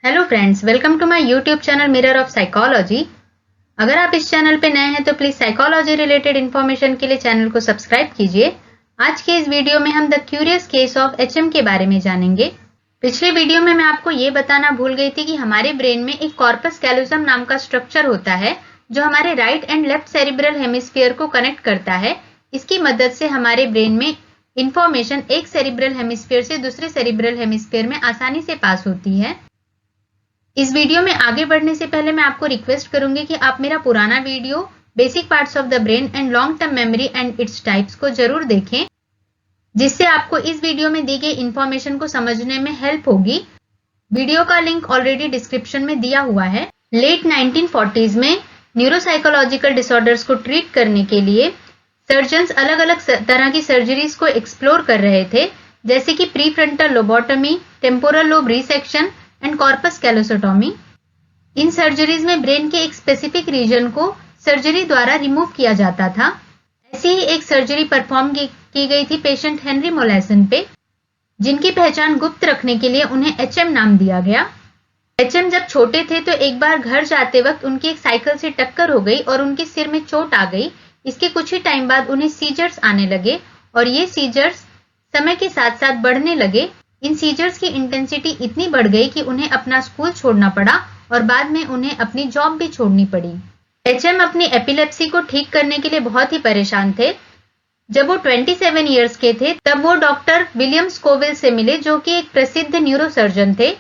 Hello friends, welcome to my YouTube channel mirror of psychology. अगर आप इस channel पे नए हैं तो प्लीज साइकोलॉजी रिलेटेड इन्फॉर्मेशन के लिए चैनल को सब्सक्राइब कीजिए। आज के इस वीडियो में हम the curious case of HM के बारे में जानेंगे। पिछले वीडियो में मैं आपको ये बताना भूल गई थी कि हमारे ब्रेन में एक कॉर्पस कैलोसम नाम का स्ट्रक्चर होता है जो हमारे right and left cerebral hemisphere को कनेक्ट करता है। इसकी मदद से हमारे ब्रेन में इंफॉर्मेशन एक सेरिब्रल हेमिस्फीयर से दूसरे सेरिब्रल हेमिस्फीयर में आसानी से पास होती है। इस वीडियो में आगे बढ़ने से पहले मैं आपको रिक्वेस्ट करूंगी कि आप मेरा पुराना video basic parts of the brain and long term memory and its types को जरूर देखें, जिससे आपको इस वीडियो में दी गई इंफॉर्मेशन को समझने में हेल्प होगी। वीडियो का लिंक ऑलरेडी डिस्क्रिप्शन में दिया हुआ है। लेट 1940s में न्यूरोसाइकोलॉजिकल डिसऑर्डर्स को ट्रीट करने के लिए सर्जन्स अलग अलग तरह की सर्जरीज को एक्सप्लोर कर रहे थे, जैसे कि prefrontal lobotomy, temporal lobe resection and corpus callosotomy. इन सर्जरीज में ब्रेन के एक स्पेसिफिक रीजन को सर्जरी द्वारा रिमूव किया जाता था। ऐसी ही एक सर्जरी परफॉर्म की गई थी पेशेंट हेनरी मोलैसन पे, जिनकी पहचान गुप्त रखने के लिए उन्हें एचएम नाम दिया गया। एचएम जब छोटे थे तो एक बार घर जाते वक्त उनकी एक साइकिल से टक्कर हो गई और उनके सिर में चोट आ गई। इसके कुछ ही टाइम बाद उन्हें सीजर्स आने लगे और ये सीजर्स समय के साथ साथ बढ़ने लगे। इन सीजर्स की इंटेंसिटी इतनी बढ़ गई कि उन्हें अपना स्कूल छोड़ना पड़ा और बाद में उन्हें अपनी जॉब भी छोड़नी पड़ी। एचएम अपनी एपिलेप्सी को ठीक करने के लिए बहुत ही परेशान थे। जब वो 27 इयर्स के थे तब वो डॉक्टर विलियम स्कोविल से मिले, जो कि एक प्रसिद्ध न्यूरोसर्जन थे।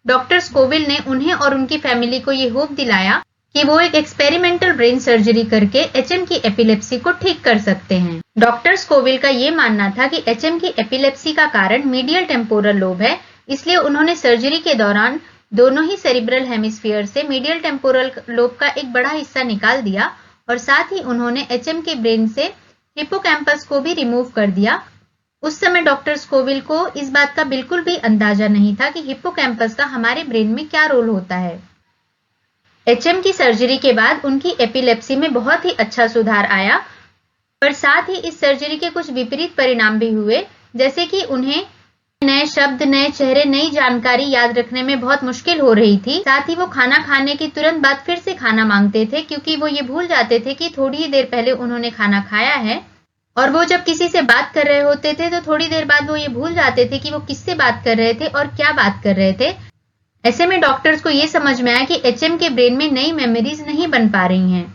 डॉक्टर स्कोविल ने उन्हें और उनकी फैमिली को ये होप दिलाया कि वो एक एक्सपेरिमेंटल ब्रेन सर्जरी करके एचएम की एपिलेप्सी को ठीक कर सकते हैं। डॉक्टर स्कोविल का ये मानना था कि एचएम की एपिलेप्सी का कारण मीडियल टेम्पोरल लोब है, इसलिए उन्होंने सर्जरी के दौरान दोनों ही सेरिब्रल हेमिस्फीयर से मीडियल टेम्पोरल लोब का एक बड़ा हिस्सा निकाल दिया और साथ ही उन्होंने एचएम के ब्रेन से हिप्पोकैम्पस को भी रिमूव कर दिया। उस समय डॉक्टर स्कोविल को इस बात का बिल्कुल भी अंदाजा नहीं था कि हिप्पोकैम्पस का हमारे ब्रेन में क्या रोल होता है। एचएम की सर्जरी के बाद उनकी एपिलेप्सी में बहुत ही अच्छा सुधार आया, पर साथ ही इस सर्जरी के कुछ विपरीत परिणाम भी हुए, जैसे कि उन्हें नए शब्द, नए चेहरे, नई जानकारी याद रखने में बहुत मुश्किल हो रही थी। साथ ही वो खाना खाने के तुरंत बाद फिर से खाना मांगते थे, क्योंकि वो ये भूल जाते थे कि थोड़ी ही देर पहले उन्होंने खाना खाया है। और वो जब किसी से बात कर रहे होते थे तो थोड़ी देर बाद वो ये भूल जाते थे कि वो किससे बात कर रहे थे और क्या बात कर रहे थे। ऐसे में डॉक्टर्स को ये समझ में आया कि एचएम के ब्रेन में नई मेमोरीज नहीं बन पा रही हैं।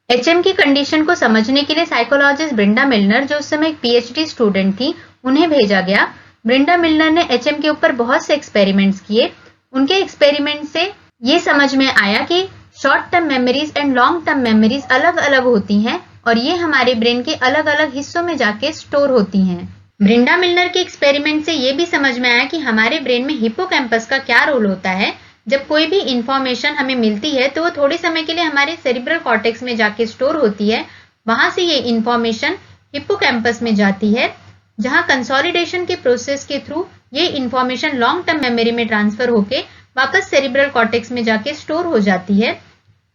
एचएम की कंडीशन को समझने के लिए साइकोलॉजिस्ट ब्रेंडा मिलनर, जो उस समय एक पीएचडी स्टूडेंट थी, उन्हें भेजा गया। ब्रेंडा मिलनर ने एचएम के ऊपर बहुत से एक्सपेरिमेंट्स किए। उनके एक्सपेरिमेंट से ये समझ में आया कि short term memories and long term memories अलग अलग होती हैं और ये हमारे ब्रेन के अलग अलग हिस्सों में जाके स्टोर होती हैं। ब्रेंडा मिलनर के एक्सपेरिमेंट से ये भी समझ में आया कि हमारे ब्रेन में हिप्पोकैम्पस का क्या रोल होता है। जब कोई भी इंफॉर्मेशन हमें मिलती है तो वो थोड़े समय के लिए हमारे सेरिब्रल कॉर्टेक्स में जाके स्टोर होती है। वहां से ये इंफॉर्मेशन हिप्पोकैम्पस में जाती है, जहां कंसोलिडेशन के प्रोसेस के थ्रू ये इंफॉर्मेशन लॉन्ग टर्म मेमोरी में ट्रांसफर होके वापस सेरिब्रल कॉर्टेक्स में जाके स्टोर हो जाती है।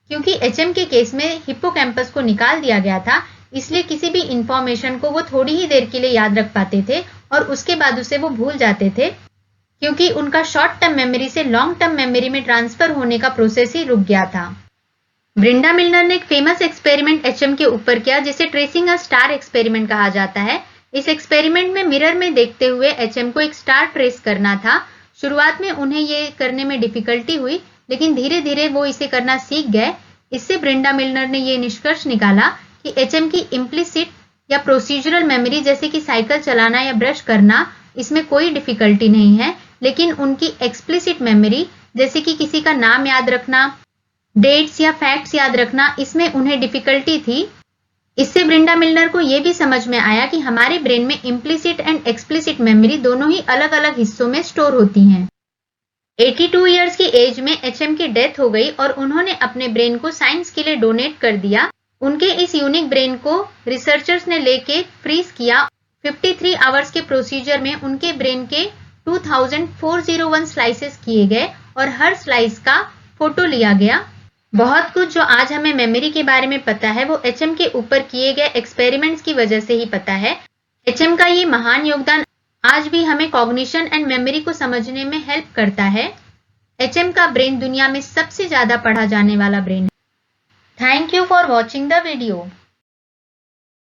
क्योंकि एचएम के केस में हिप्पोकैम्पस को निकाल दिया गया था, इसलिए किसी भी इंफॉर्मेशन को वो थोड़ी ही देर के लिए याद रख पाते थे और उसके बाद उसे वो भूल जाते थे, क्योंकि उनका शॉर्ट टर्म मेमोरी से लॉन्ग टर्म मेमोरी में ट्रांसफर होने का प्रोसेस ही रुक गया था। ब्रेंडा मिलनर ने एक फेमस एक्सपेरिमेंट एचएम के ऊपर किया, जिसे ट्रेसिंग अ स्टार एक्सपेरिमेंट कहा जाता है। इस एक्सपेरिमेंट में मिरर में देखते हुए एचएम को एक स्टार ट्रेस करना था। शुरुआत में उन्हें ये करने में डिफिकल्टी हुई, लेकिन धीरे धीरे वो इसे करना सीख गए। इससे ब्रेंडा मिलनर ने ये निष्कर्ष निकाला कि एचएम की इम्प्लिसिट या प्रोसीजरल मेमोरी, जैसे कि साइकिल चलाना या ब्रश करना, इसमें कोई डिफिकल्टी नहीं है, लेकिन उनकी एक्सप्लिसिट मेमोरी, जैसे कि किसी का नाम याद रखना, डेट्स या फैक्ट्स याद रखना, इसमें उन्हें डिफिकल्टी थी। इससे ब्रेंडा मिलनर को यह भी समझ में आया कि हमारे ब्रेन में इम्प्लिसिट एंड एक्सप्लिसिट मेमोरी दोनों ही अलग अलग हिस्सों में स्टोर होती हैं। 82 इयर्स की एज में एचएम की डेथ हो गई और उन्होंने अपने ब्रेन को साइंस के लिए डोनेट कर दिया। उनके इस यूनिक ब्रेन को रिसर्चर्स ने लेके फ्रीज किया। 53 आवर्स के प्रोसीजर में उनके ब्रेन के 2401 स्लाइसेस किए गए और हर स्लाइस का फोटो लिया गया। बहुत कुछ जो आज हमें मेमोरी के बारे में पता है वो एचएम के ऊपर किए गए एक्सपेरिमेंट्स की वजह से ही पता है। एचएम का ये महान योगदान आज भी हमें कॉग्निशन एंड मेमोरी को समझने में हेल्प करता है। HM का ब्रेन दुनिया में सबसे ज्यादा पढ़ा जाने वाला ब्रेन है। Thank you for watching the video.